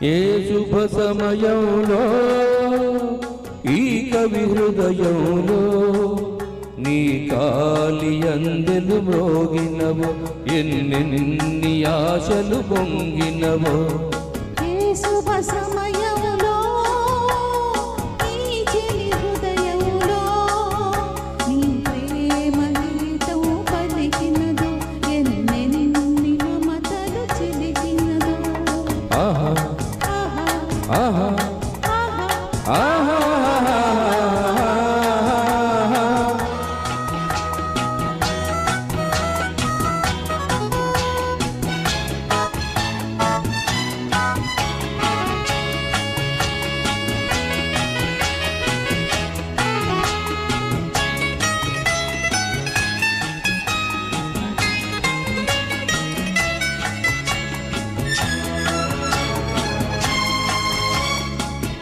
ఏ శుభ సమయంలో ఈ కవి హృదయంలో నీ కాలి అందెలు మోగినవో ఎన్నెన్ని ఆశలు పొంగినవో ఏ శుభ సమయంలో ఈ చెలి హృదయంలో నీ ప్రేమ గీతం పలికినదో ఎన్నెన్ని మమతలు చిలికినదో ఆహా ఆహా ఆహా ఆహా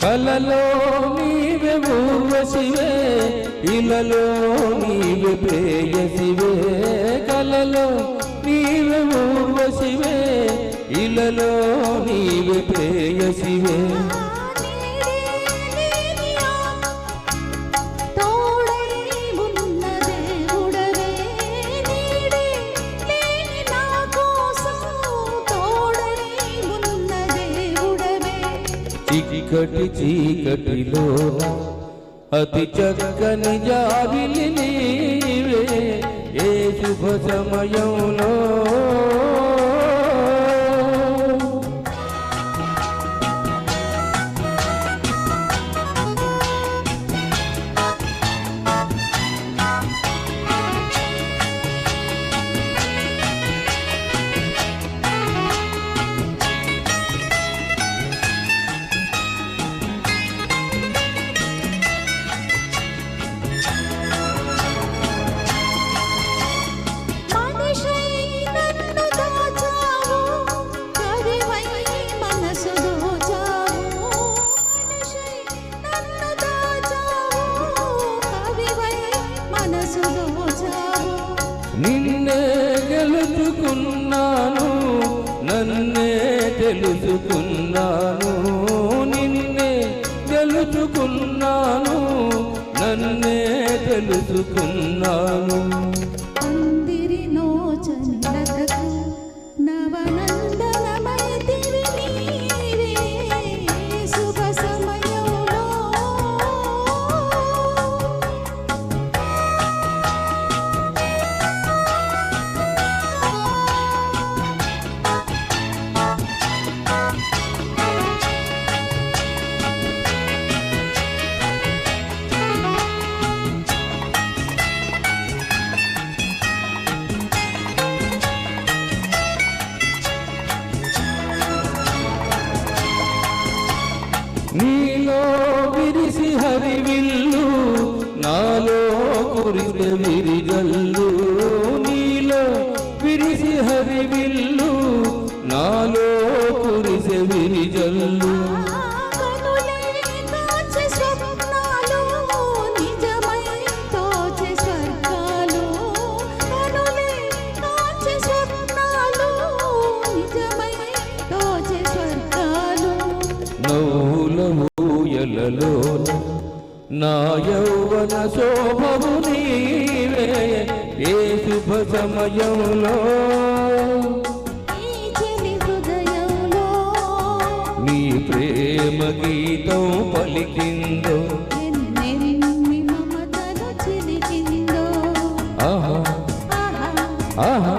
కలలో నీవే ఊర్వశివే ఇలలో నీవే ప్రేయసివే కలలో నీవే ఊర్వశివే ఇలలో నీవే ప్రేయసివే చీకటి చీకటిలో అతి చక్కని జాబిలి నీవే ఏ శుభ సమయంలో నిన్నే గెలుచుకున్నాను నన్నే తెలుసుకున్నాను నిన్నే గెలుచుకున్నాను నన్నే తెలుసుకున్నాను అందిరి నోచని లతకు నవనందనమైతివి నీవే శుభ సమయంలో నీలో విరిసి హరివిల్లు నాలో కురిసె విరిజల్లు నీలో విరిసి హరివిల్లు నాలో కురిసె విరిజల్లు ఊయలలోన నా యౌవన శోభవు నీవే ఏ శుభ సమయంలో నీ ప్రేమ గీతం పలికిందో ఎన్నెన్ని మమతలు చిలికిందో ఆహా ఆహా